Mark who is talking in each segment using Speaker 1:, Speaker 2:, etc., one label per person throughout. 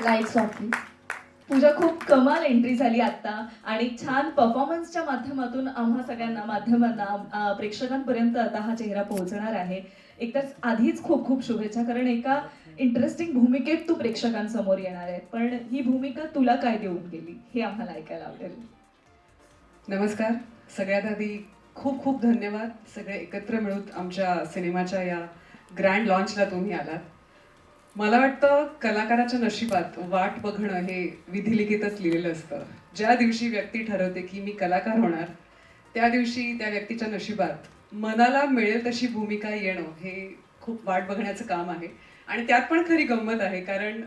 Speaker 1: Lights of please. पूजा, खूप कमाल entry झाली आता आणि छान परफॉर्मन्सच्या माध्यमातून आम्हा सगळ्यांना माध्यमांना प्रेक्षकांपर्यंत आता हा चेहरा पोहोचणार आहे. एकतर आधीच खूप खूप शुभेच्छा, कारण एका इंटरेस्टिंग भूमिकेत तू प्रेक्षकांसमोर येणार आहे. पण ही भूमिका तुला काय देऊन गेली हे आम्हाला ऐकायला आवडेल.
Speaker 2: नमस्कार. सगळ्यात आधी खूप खूप धन्यवाद. सगळे एकत्र मिळून आमच्या सिनेमाच्या या ग्रँड लॉन्चला तुम्ही आलात. मला वाटतं कलाकाराच्या नशिबात वाट बघणं हे विधिलिखितच लिहिलेलं असतं. ज्या दिवशी व्यक्ती ठरवते की मी कलाकार होणार, त्या दिवशी त्या व्यक्तीच्या नशिबात मनाला मिळेल तशी भूमिका येणं हे खूप वाट बघण्याचं काम आहे. आणि त्यात पण खरी गंमत आहे, कारण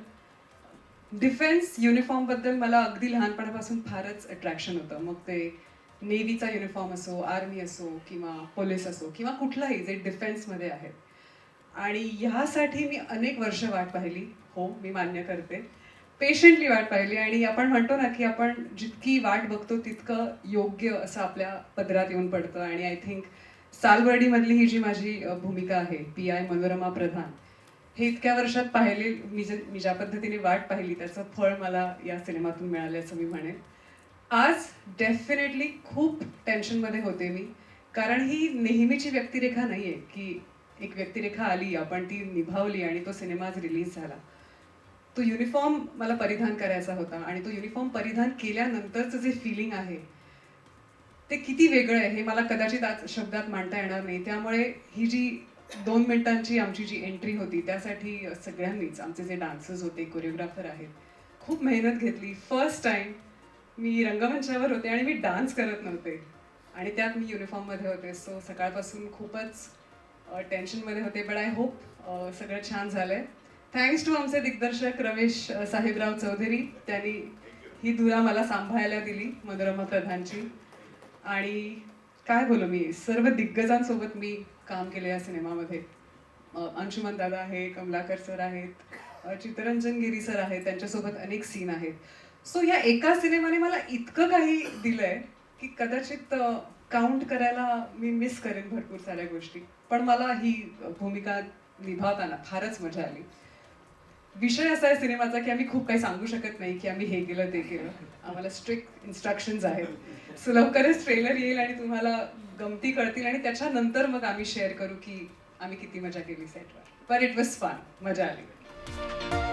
Speaker 2: डिफेन्स युनिफॉर्मबद्दल मला अगदी लहानपणापासून फारच अट्रॅक्शन होतं. मग ते नेव्हीचा युनिफॉर्म असो, आर्मी असो किंवा पोलीस असो किंवा कुठलाही जे डिफेन्समध्ये आहे. आणि ह्यासाठी मी अनेक वर्ष वाट पाहिली. हो, मी मान्य करते, पेशंटली वाट पाहिली. आणि आपण म्हणतो ना की आपण जितकी वाट बघतो तितकं योग्य असं आपल्या पदरात येऊन पडतं. आणि आय थिंक सालबर्डीमधली ही जी माझी भूमिका आहे, PI मनोरमा प्रधान, हे इतक्या वर्षात पाहिले मी ज्या पद्धतीने वाट पाहिली त्याचं फळ मला या सिनेमातून मिळालं असं मी म्हणेन. आज डेफिनेटली खूप टेन्शनमध्ये होते मी, कारण ही नेहमीची व्यक्तिरेखा नाही आहे की एक व्यक्तिरेखा आली, आपण ती निभावली आणि तो सिनेमा आज रिलीज झाला. तो युनिफॉर्म मला परिधान करायचा होता आणि तो युनिफॉर्म परिधान केल्यानंतरचं जे फिलिंग आहे ते किती वेगळं आहे हे मला कदाचित आज शब्दात मांडता येणार नाही. त्यामुळे ही जी 2 मिनिटांची आमची जी एंट्री होती त्यासाठी सगळ्यांनीच, आमचे जे डान्सर्स होते, कोरिओग्राफर आहेत, खूप मेहनत घेतली. फर्स्ट टाइम मी रंगमंचावर होते आणि मी डान्स करत नव्हते आणि त्यात मी युनिफॉर्ममध्ये होते. सो सकाळपासून खूपच टेन्शनमध्ये होते. बट आय होप सगळं छान झालंय. थँक्स टू आमचे दिग्दर्शक रमेश साहेबराव चौधरी, त्यांनी ही धुरा मला सांभाळायला दिली, मनोरमा प्रधानची. आणि काय बोलू, मी सर्व दिग्गजांसोबत मी काम केलं या सिनेमामध्ये. अंशुमन दादा आहे, कमलाकर सर आहेत, चित्तरंजन गिरी सर आहेत, त्यांच्यासोबत अनेक सीन आहेत. सो या एका सिनेमाने मला इतकं काही दिलंय की कदाचित काउंट करायला मी मिस करेन भरपूर साऱ्या गोष्टी. पण मला ही भूमिका निभावताना फारच मजा आली. विषय असा आहे सिनेमाचा की आम्ही खूप काही सांगू शकत नाही की आम्ही हे केलं ते केलं. आम्हाला स्ट्रिक्ट इन्स्ट्रक्शन्स आहेत. सो लवकरच ट्रेलर येईल आणि तुम्हाला गमती कळतील आणि त्याच्यानंतर मग आम्ही शेअर करू की आम्ही किती मजा केली सेटवर. बट इट वॉज फन, मजा आली.